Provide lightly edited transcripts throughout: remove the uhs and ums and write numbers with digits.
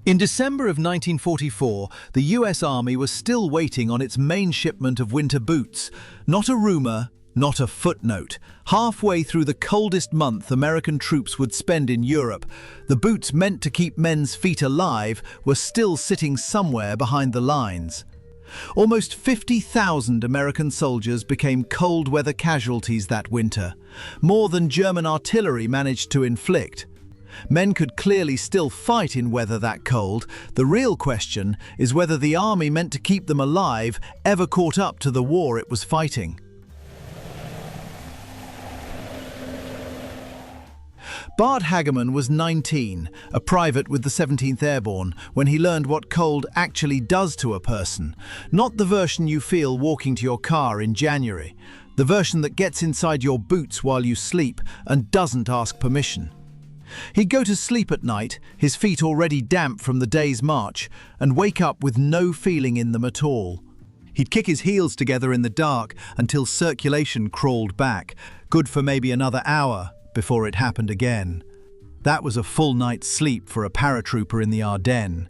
In December of 1944, the US Army was still waiting on its main shipment of winter boots. Not a rumor, not a footnote. Halfway through the coldest month American troops would spend in Europe, the boots meant to keep men's feet alive were still sitting somewhere behind the lines. Almost 50,000 American soldiers became cold-weather casualties that winter, more than German artillery managed to inflict. Men could clearly still fight in weather that cold. The real question is whether the army meant to keep them alive ever caught up to the war it was fighting. Bart Hageman was 19, a private with the 17th Airborne, when he learned what cold actually does to a person. Not the version you feel walking to your car in January, the version that gets inside your boots while you sleep and doesn't ask permission. He'd go to sleep at night, his feet already damp from the day's march, and wake up with no feeling in them at all. He'd kick his heels together in the dark until circulation crawled back, good for maybe another hour before it happened again. That was a full night's sleep for a paratrooper in the Ardennes.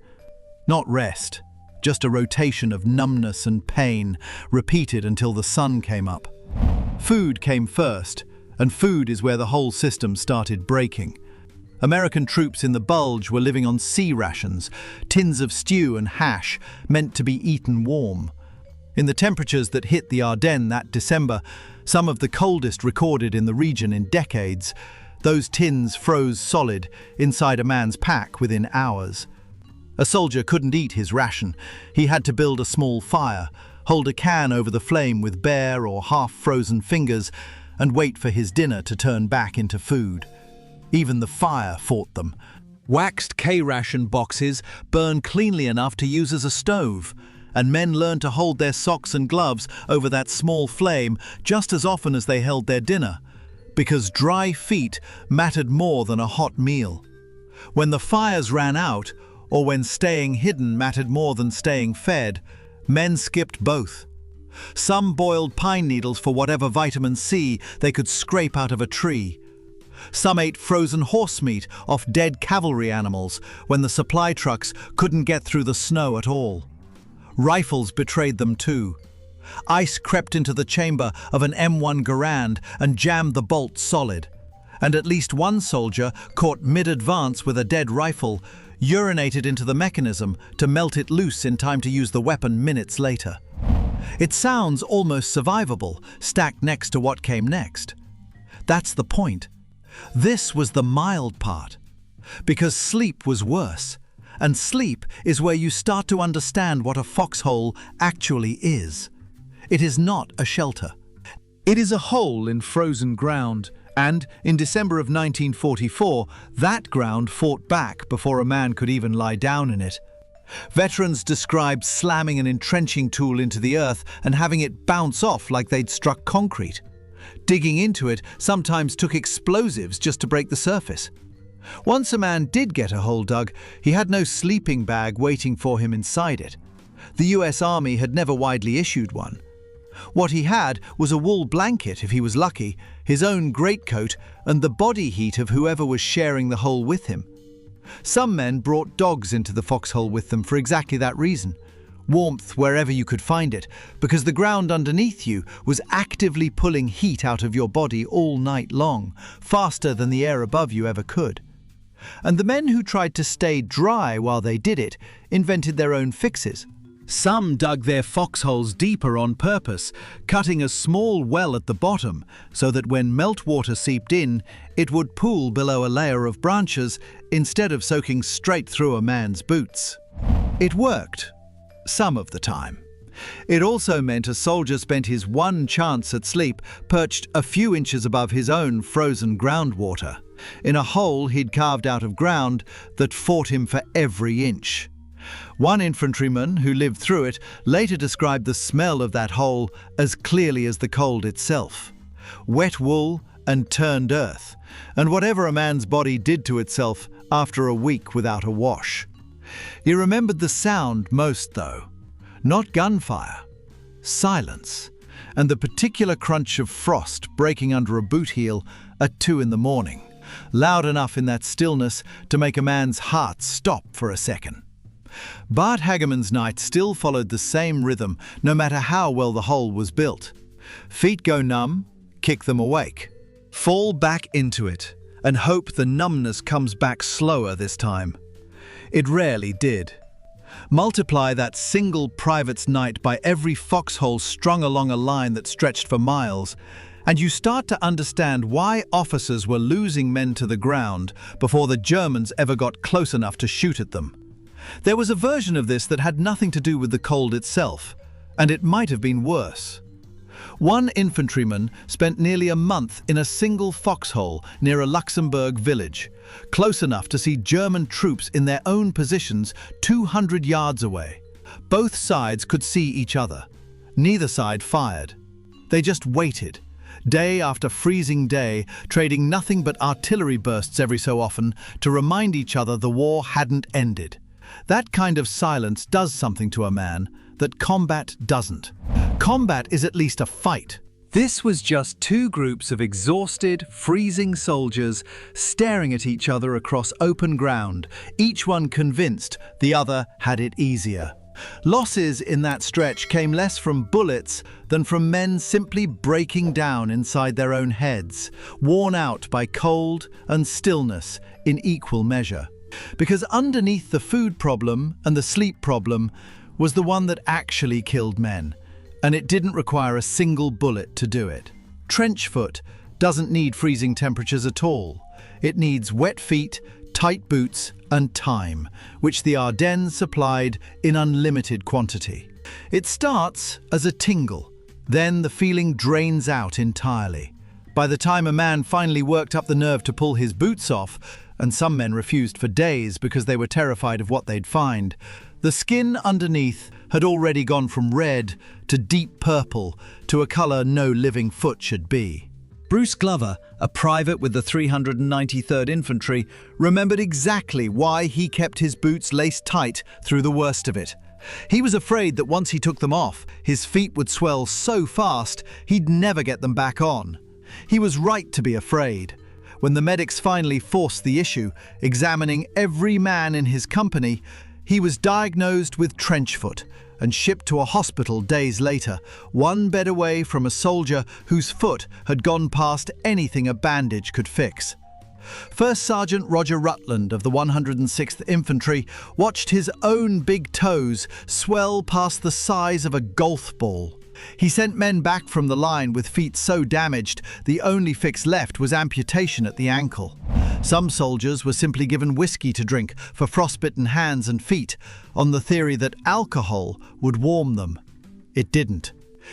Not rest, just a rotation of numbness and pain, repeated until the sun came up. Food came first, and food is where the whole system started breaking. American troops in the Bulge were living on sea rations, tins of stew and hash meant to be eaten warm. In the temperatures that hit the Ardennes that December, some of the coldest recorded in the region in decades, those tins froze solid inside a man's pack within hours. A soldier couldn't eat his ration. He had to build a small fire, hold a can over the flame with bare or half-frozen fingers, and wait for his dinner to turn back into food. Even the fire fought them. Waxed K-ration boxes burn cleanly enough to use as a stove, and men learned to hold their socks and gloves over that small flame just as often as they held their dinner, because dry feet mattered more than a hot meal. When the fires ran out, or when staying hidden mattered more than staying fed, men skipped both. Some boiled pine needles for whatever vitamin C they could scrape out of a tree. Some ate frozen horse meat off dead cavalry animals when the supply trucks couldn't get through the snow at all. Rifles betrayed them too. Ice crept into the chamber of an M1 Garand and jammed the bolt solid. And at least one soldier, caught mid-advance with a dead rifle, urinated into the mechanism to melt it loose in time to use the weapon minutes later. It sounds almost survivable, stacked next to what came next. That's the point. This was the mild part, because sleep was worse, and sleep is where you start to understand what a foxhole actually is. It is not a shelter. It is a hole in frozen ground, and in December of 1944, that ground fought back before a man could even lie down in it. Veterans described slamming an entrenching tool into the earth and having it bounce off like they'd struck concrete. Digging into it sometimes took explosives just to break the surface. Once a man did get a hole dug, he had no sleeping bag waiting for him inside it. The US Army had never widely issued one. What he had was a wool blanket if he was lucky, his own greatcoat, and the body heat of whoever was sharing the hole with him. Some men brought dogs into the foxhole with them for exactly that reason. Warmth wherever you could find it, because the ground underneath you was actively pulling heat out of your body all night long, faster than the air above you ever could. And the men who tried to stay dry while they did it invented their own fixes. Some dug their foxholes deeper on purpose, cutting a small well at the bottom so that when meltwater seeped in, it would pool below a layer of branches instead of soaking straight through a man's boots. It worked. Some of the time. It also meant a soldier spent his one chance at sleep perched a few inches above his own frozen groundwater, in a hole he'd carved out of ground that fought him for every inch. One infantryman who lived through it later described the smell of that hole as clearly as the cold itself. Wet wool and turned earth, and whatever a man's body did to itself after a week without a wash. He remembered the sound most, though. Not gunfire, silence, and the particular crunch of frost breaking under a boot heel at 2 in the morning. loud enough in that stillness to make a man's heart stop for a second. Bart Hageman's night still followed the same rhythm, no matter how well the hole was built. Feet go numb, kick them awake. Fall back into it, and hope the numbness comes back slower this time. It rarely did. Multiply that single private's night by every foxhole strung along a line that stretched for miles, and you start to understand why officers were losing men to the ground before the Germans ever got close enough to shoot at them. There was a version of this that had nothing to do with the cold itself, and it might have been worse. One infantryman spent nearly a month in a single foxhole near a Luxembourg village, close enough to see German troops in their own positions 200 yards away. Both sides could see each other. Neither side fired. They just waited, day after freezing day, trading nothing but artillery bursts every so often to remind each other the war hadn't ended. That kind of silence does something to a man that combat doesn't. Combat is at least a fight. This was just two groups of exhausted, freezing soldiers staring at each other across open ground, each one convinced the other had it easier. Losses in that stretch came less from bullets than from men simply breaking down inside their own heads, worn out by cold and stillness in equal measure. Because underneath the food problem and the sleep problem was the one that actually killed men, and it didn't require a single bullet to do it. Trench foot doesn't need freezing temperatures at all. It needs wet feet, tight boots, and time, which the Ardennes supplied in unlimited quantity. It starts as a tingle, then the feeling drains out entirely. By the time a man finally worked up the nerve to pull his boots off, and some men refused for days because they were terrified of what they'd find, the skin underneath had already gone from red to deep purple to a color no living foot should be. Bruce Glover, a private with the 393rd Infantry, remembered exactly why he kept his boots laced tight through the worst of it. He was afraid that once he took them off, his feet would swell so fast he'd never get them back on. He was right to be afraid. When the medics finally forced the issue, examining every man in his company, he was diagnosed with trench foot and shipped to a hospital days later, one bed away from a soldier whose foot had gone past anything a bandage could fix. First Sergeant Roger Rutland of the 106th Infantry watched his own big toes swell past the size of a golf ball. He sent men back from the line with feet so damaged the only fix left was amputation at the ankle. Some soldiers were simply given whiskey to drink for frostbitten hands and feet on the theory that alcohol would warm them. It didn't.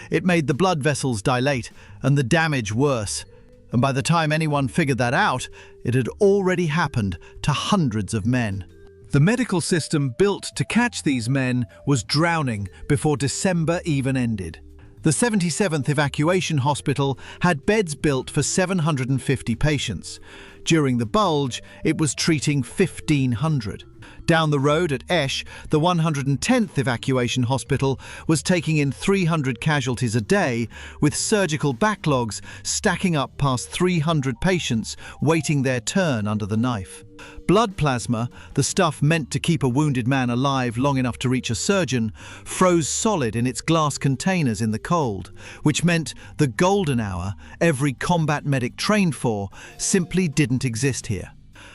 It made the blood vessels dilate and the damage worse. And by the time anyone figured that out, it had already happened to hundreds of men. The medical system built to catch these men was drowning before December even ended. The 77th Evacuation Hospital had beds built for 750 patients. During the bulge, it was treating 1,500. Down the road at Esch, the 110th Evacuation Hospital was taking in 300 casualties a day, with surgical backlogs stacking up past 300 patients waiting their turn under the knife. Blood plasma, the stuff meant to keep a wounded man alive long enough to reach a surgeon, froze solid in its glass containers in the cold, which meant the golden hour every combat medic trained for simply didn't exist here.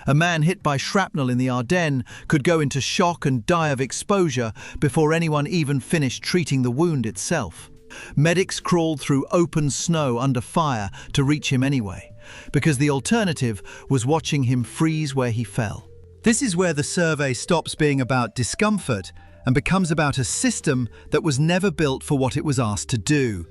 A man hit by shrapnel in the Ardennes could go into shock and die of exposure before anyone even finished treating the wound itself. Medics crawled through open snow under fire to reach him anyway, because the alternative was watching him freeze where he fell. This is where the survey stops being about discomfort and becomes about a system that was never built for what it was asked to do.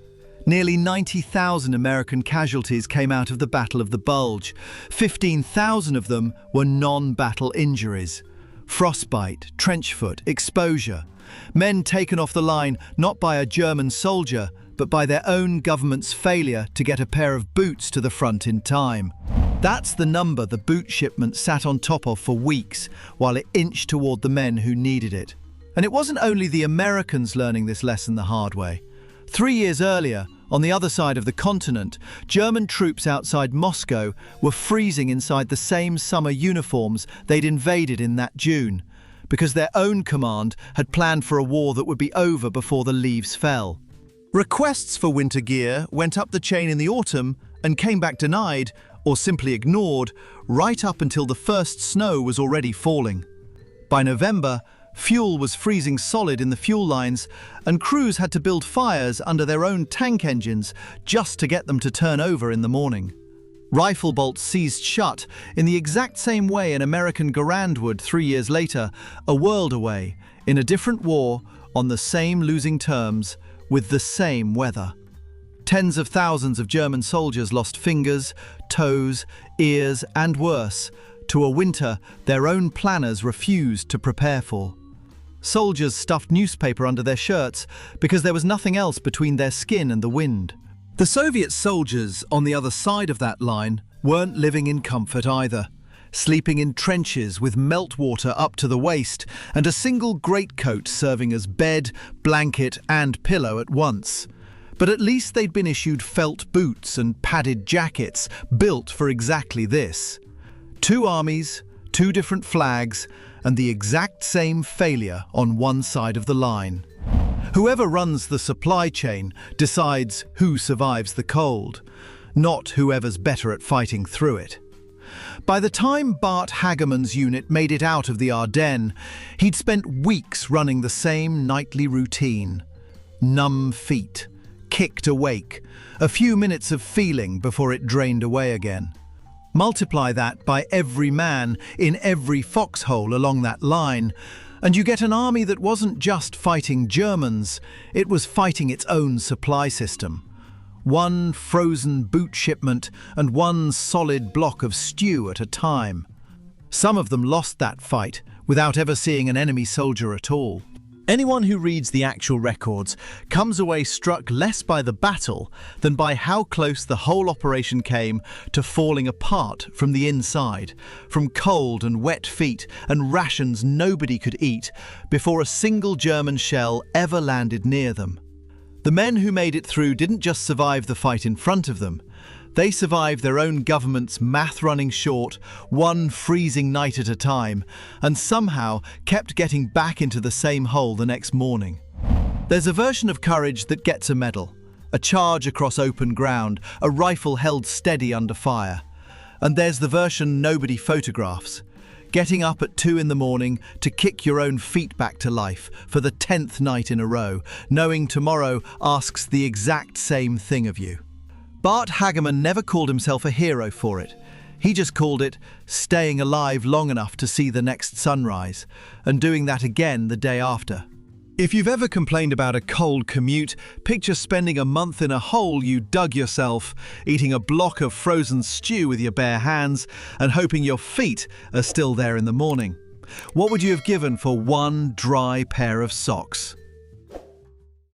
Nearly 90,000 American casualties came out of the Battle of the Bulge. 15,000 of them were non-battle injuries. Frostbite, trench foot, exposure. Men taken off the line not by a German soldier, but by their own government's failure to get a pair of boots to the front in time. That's the number the boot shipment sat on top of for weeks, while it inched toward the men who needed it. And it wasn't only the Americans learning this lesson the hard way. 3 years earlier, On the other side of the continent, German troops outside Moscow were freezing inside the same summer uniforms they'd invaded in that June, because their own command had planned for a war that would be over before the leaves fell. Requests for winter gear went up the chain in the autumn and came back denied, or simply ignored, right up until the first snow was already falling. By November, fuel was freezing solid in the fuel lines, and crews had to build fires under their own tank engines just to get them to turn over in the morning. Rifle bolts seized shut in the exact same way an American Garand would 3 years later, a world away, in a different war, on the same losing terms, with the same weather. Tens of thousands of German soldiers lost fingers, toes, ears, and worse, to a winter their own planners refused to prepare for. Soldiers stuffed newspaper under their shirts because there was nothing else between their skin and the wind. The Soviet soldiers on the other side of that line weren't living in comfort either, sleeping in trenches with meltwater up to the waist and a single greatcoat serving as bed, blanket and pillow at once. But at least they'd been issued felt boots and padded jackets built for exactly this. 2 armies, 2 different flags, and the exact same failure on one side of the line. Whoever runs the supply chain decides who survives the cold, not whoever's better at fighting through it. By the time Bart Hageman's unit made it out of the Ardennes, he'd spent weeks running the same nightly routine. Numb feet, kicked awake, a few minutes of feeling before it drained away again. Multiply that by every man in every foxhole along that line, and you get an army that wasn't just fighting Germans, it was fighting its own supply system. 1 frozen boot shipment and 1 solid block of stew at a time. Some of them lost that fight without ever seeing an enemy soldier at all. Anyone who reads the actual records comes away struck less by the battle than by how close the whole operation came to falling apart from the inside, from cold and wet feet and rations nobody could eat before a single German shell ever landed near them. The men who made it through didn't just survive the fight in front of them. They survived their own government's math running short, 1 freezing night at a time, and somehow kept getting back into the same hole the next morning. There's a version of courage that gets a medal, a charge across open ground, a rifle held steady under fire. And there's the version nobody photographs, getting up at 2 in the morning to kick your own feet back to life for the 10th night in a row, knowing tomorrow asks the exact same thing of you. Bart Hageman never called himself a hero for it. He just called it staying alive long enough to see the next sunrise, and doing that again the day after. If you've ever complained about a cold commute, picture spending a month in a hole you dug yourself, eating a block of frozen stew with your bare hands, and hoping your feet are still there in the morning. What would you have given for 1 dry pair of socks?